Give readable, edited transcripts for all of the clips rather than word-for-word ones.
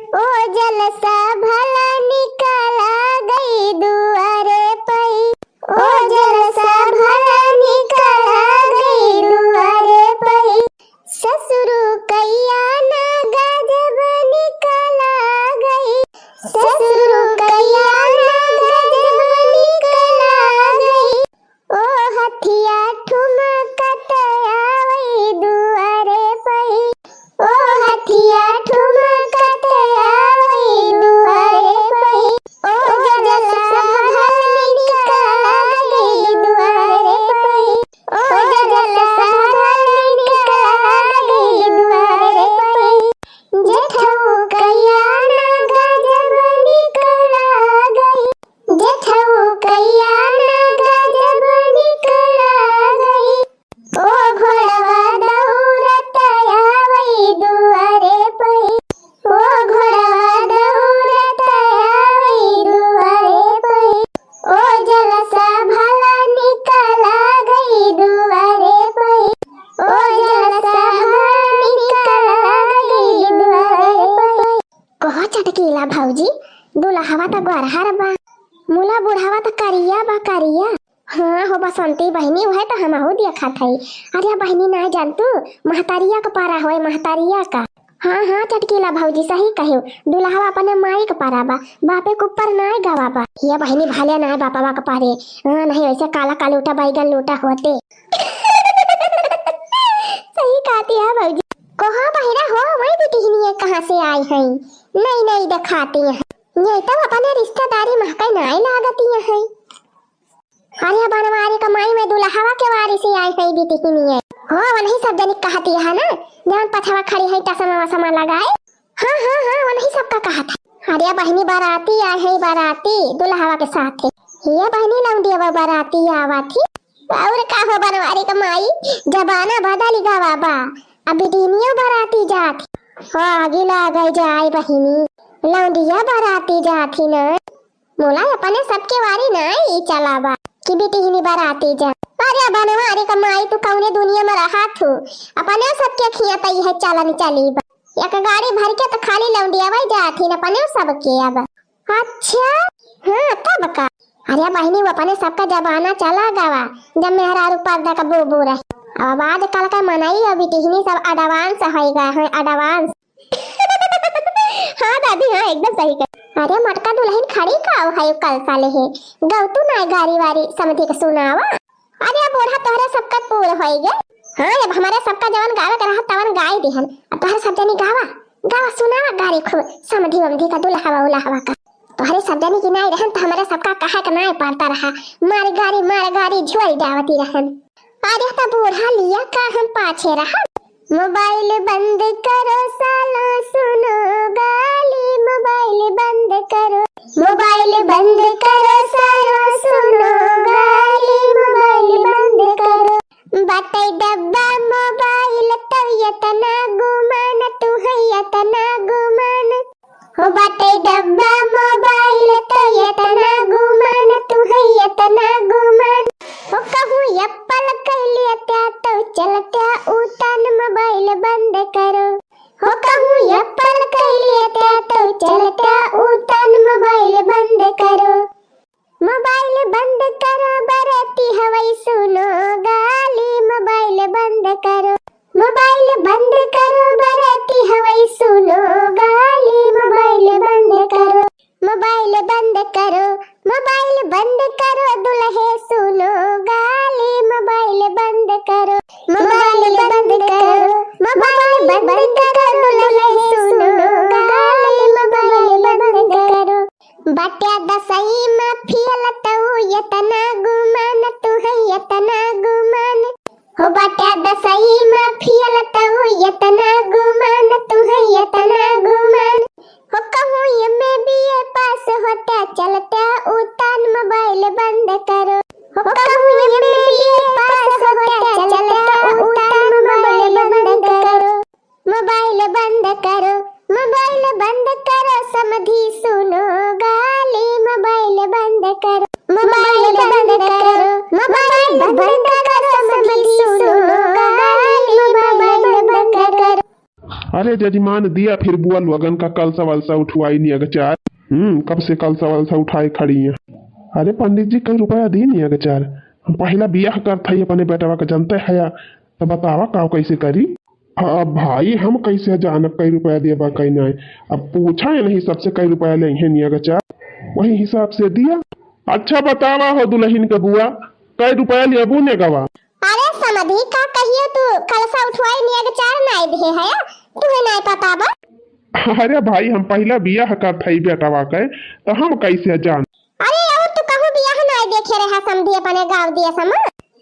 ओ जलसा भला निकला गई दुआरे पई। ओ जलसा भला निकला गई दुआरे पई। ससुरु कैया ना गजब निकला गई। ससुरु कैया ना गजब निकला गई। ओ हथिया ठुमकत आवई दुआरे पई। ओ हथिया ठुमकत आवई दुआरे पई। ओ जलसा भला निकला गई दुआरे पई। ओ जलसा भला निकला गई दुआरे पई। जेठऊ कैया ना गजब निकला गई। जेठऊ कैया ना गजब निकला गई। ओ घोड़वा दौड़त आवई दुआरे पई। ओ घोड़वा दौड़त आवई दुआरे पई। ओ जलसा भला निकला गई दुआरे पई। ओ जलसा भला निकला गई दुआरे पई। कहा चटकीला भौजी, दुल्हवा त गोरहर बा, मुला बुढ़ावा त करिया बा करिया। हाँ हो बसंती बहनी वह तो हमहू देखत हई। अरे बहनी ना जानतू महतारिया का पारा होए महतारिया का। हाँ हाँ चटकीला भौजी सही कहो, दुल्हवा अपने माई का पारा बा, बापे के ऊपर ना गवा बा। ये बहनी भाले ना बापा का पारे। हाँ नहीं ऐसे काला का लूटा बैगन लूटा होते। सही कहती है भौजी। कहाँ बहिरा हो वही बिटिहनी कहाँ से आई है? नहीं नहीं दिखाती है ये तो अपने रिश्तेदारी महकई नहीं लागती है। अरे बनवारी कमाई में दुल्हवा के वारी से आई है बिटिहनी है। हो वही सब जनी कहती है ना जवन पछवा खड़ी है टसमा वसमा लगाए। हाँ हाँ हाँ वही सबका कहत है। अरे बहनी बाराती आई है, बाराती दुल्हवा के साथ है। ये बहनी लौंडी बाराती आवा थी। और का हो बनवारी कमाई जबाना बदल गवा बा, अब बिटिहनियों बाराती जात। हाँ गिला गई जाए बहिनी लौंडिया बाराती जाती न। मोला अपने सबके वारी नहीं चलावा कि बिटिहनी बाराती जा। अरे बनवारी कमाई तू कौने दुनिया में रहा तू, अपने सबके खियातई है चलन चली बा। एक गाड़ी भर के तो खाली लौंडिया वही जाती न अपने सबके। अब अच्छा हाँ तब का। अरे बहनी वो अपने सबका जबाना चला गवा जब मेहरारू पर्दा का बोबो रहे। अब आज कल का मनाई अभी बिटिहनी सब एडवांस हो गए हैं एडवांस। हाँ दादी हाँ एकदम सही कर। अरे मटका दुल्हन खड़ी का है कल साले है गौतू ना गारी वारी समझी के सुनावा। अरे बूढ़ा तोहरा सबका पूरा हो गए। हाँ अब हमारे सबका जवन गावे का रहा तवन गाय दिहन, अब तोहरा सब जनी गावा गावा सुनावा गारी खूब समझी वमधी का दुल्हवा उल्हवा का। तोहरे सब जनी की नहीं रहन तो हमारे सबका कहा का नहीं पड़ता रहा, मार गारी झोल जावती रहन। अरे तो बूढ़ा लिया का हम पाछे रहा। मोबाइल बंद करो साला सुनो गाली, मोबाइल बंद करो, मोबाइल बंद करो साला सुनो गाली, मोबाइल बंद करो। बाटे डब्बा मोबाइल तो यतना गुमान तू है यतना गुमान। हो बाटे डब्बा मोबाइल तो यतना गुमान तू है यतना गुमान। हो कहूँ एप्पल कहलिया त्या तो चलत्या उतान मोबाइल बंद करो। हो कहूँ एप्पल कहलिया त्या तो चलत्या उतान मोबाइल बंद करो। मोबाइल बंद करो बरती हवई सुनो गाली, मोबाइल बंद करो, मोबाइल बंद करो बरती हवई सुनो गाली, मोबाइल बंद करो, मोबाइल बंद करो, मोबाइल बंद करो दुल्हे सुनो गाली, मोबाइल बंद करो, मोबाइल बंद करो, मोबाइल बंद करो दुल्हे सुनो गाली, मोबाइल बंद करो। बट्या दसई में फियल तू यतना गुमान तू है यतना गुमान। हो बट्या दसई में फियल तू यतना गुमान तू है यतना गुमान। हो कहूँ ये में बीए पास होता चलता उतान मोबाइल बंद करो। हो कहूँ ये में बीए पास होता चलता उतान मोबाइल बंद करो, मोबाइल बंद करो, मोबाइल बंद करो समधी सुनो गाली, मोबाइल बंद करो, मोबाइल बंद करो, मोबाइल बंद करो समधी सुनो गाली, मोबाइल बंद करो। अरे जजमान दिया फिर बुआ लगन का कलसा वलसा उठवाई नहीं अगचार। कब से कलसा वलसा उठाए खड़ी है। अरे पंडित जी कई रुपया दी नहीं अगचार। हम पहला बियाह करता ही अपने बेटवा का जनते है तो बतावा का कैसे करी। अब भाई हम कैसे जानब कई रुपया दिया कई नहीं। अब पूछा है नहीं सबसे कई रुपया ले नहीं अगचार वही हिसाब से दिया। अच्छा बतावा हो दुल्हन के बुआ कई रुपया लेबू ने गवा। अरे समधी का कहियो तू कलसा उठवाई नहीं अगचार नहीं दे है तुम्हें नहीं पता बा। अरे भाई हम पहला बियाह करता ही बेटवा के तो हम कैसे जान। अरे और तू कहूं बियाह नहीं देखे रहा समधी अपने गांव दिए सम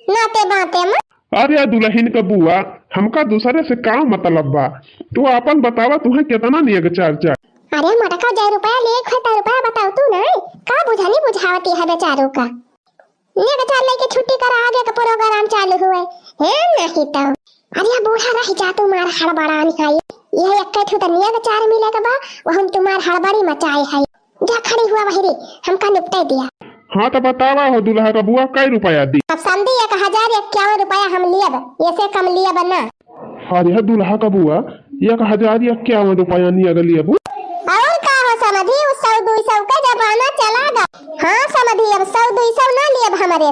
नाते बाते में। अरे दुल्हन के बुआ हमका दूसरे से का मतलब बा। तू अपन बतावा तुम्हें कितना नहीं अगचार चार। अरे मटका 1 रुपया ले खता रुपया बताओ तू नहीं का बुझानी बुझावती है बेचारों का। ये बेचार लेके छुट्टी कर आगे का प्रोग्राम चालू हुए है नहीं तो। अरे बूढ़ा रह जा तुम्हारा हड़बड़ा निकाई ये एक ठो तो निया बेचार मिले के बा वो हम तुम्हार हड़बड़ी मचाए है जा खड़ी हुआ वही हमका निपटा दिया। हाँ तो बतावा हो दुल्हा का बुआ कई रुपया दी। अब समझी 1051 रुपया हम लियब ऐसे कम लियब ना। अरे दुल्हा का बुआ 1051 रुपया नहीं अगर लियब। और का हो समझी 100-200 का जमाना चला गया। हाँ समझी अब 100-200 ना लियब हमारे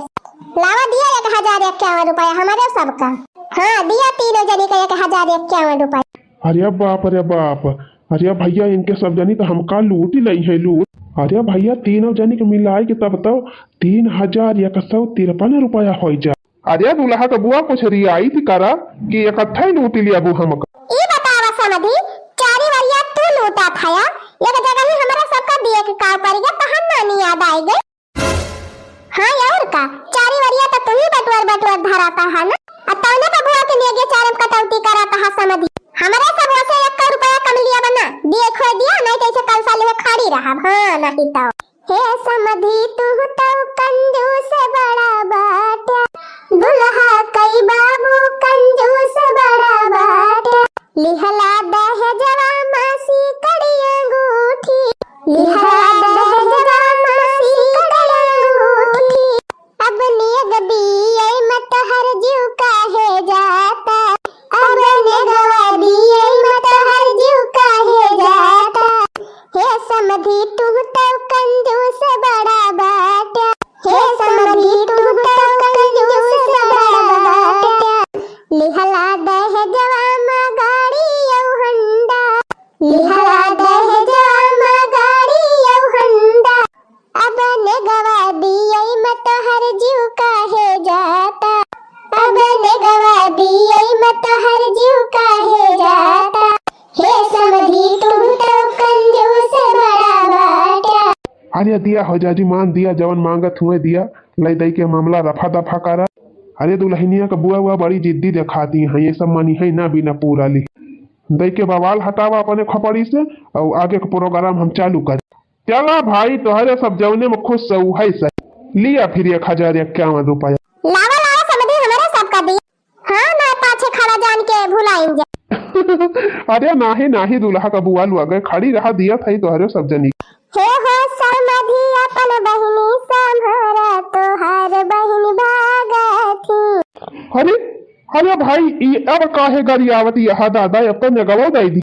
लावा दिया 1051 रुपया हमारे सबका। हाँ दिया तीनों जनी का 1051 रुपया। अरे बाप अरे बाप। अरे भैया इनके सब जनी तो हमका लूट ही लई है लूट। अरे भैया तीनों जनी के मिलाए के तब तो 3153 रुपया हो जा। अरे दुल्हा का बुआ कुछ रियायत करा कि इकट्ठा ही लूट लिया बू हमका। ये बतावा समझी 4 वरिया तू लूटा था एक जगह ही हमारा सबका दिए के काम करेगा तहन नानी याद आई गई। हाँ और का 4 वरिया तो तू ही बटवर धराता है ना अतौने का बुआ के लिए चारम कटौती कराता है समझी हमारे सब से 1 रुपया कम लिया बना दिए खो दिया नहीं तो ऐसे कल साल में खड़ी रहा। हाँ नहीं तो हे समझी तू तो कंजूस बड़ा बाटा दुल्हा कई बाबू कंजूस बड़ा बाटा लिहला दहेजवा मासी कड़ी अंगूठी लिहला दहेजवा मासी कड़ी अंगूठी अब नियग दिए मत हर जीव काहे जाता अब निगवा दिए मत हर जीव काहे जाता हे समधी तू तो कंजूस बड़ा बाटा हे समधी तू तो कंजूस बड़ा बाटा लिहला दहेजवा मां गाड़ी यौ हंडा लिहला दहेजवा मां गाड़ी यौ हंडा अब निगवा दिए मत हर जीव काहे जाता अब निगवा दिए मत हर जीव काहे जाता हे समधी तू तो कंजूस बड़ा बाटा। अरे दिया हो जाजी मान दिया जवन मांगत हुए दिया लई दई के मामला रफा दफा करा। अरे दुल्हनिया का बुआ हुआ बड़ी जिद्दी दिखाती है ये सब मनी है ना बिना पूरा ली दई के बवाल हटावा अपने खपड़ी से और आगे का प्रोग्राम हम चालू कर। चला भाई तुम्हारे सब जवने में खुश सऊ है सही लिया फिर 1051 रुपया। लावा लावा समझी हमारा सबका दी। हाँ ना पाछे खड़ा जान के भुलाएंगे। अरे नाही दुल्हा का बुआ लुआ गए खड़ी रहा दिया था तुम्हारे सब जनी। हे हो समधी अपन बहिनी संभारा तोहार बहिनी भागा थी। अरे भाई अब काहे गरियावती यहाँ दादा अब तो नगवा दई दी।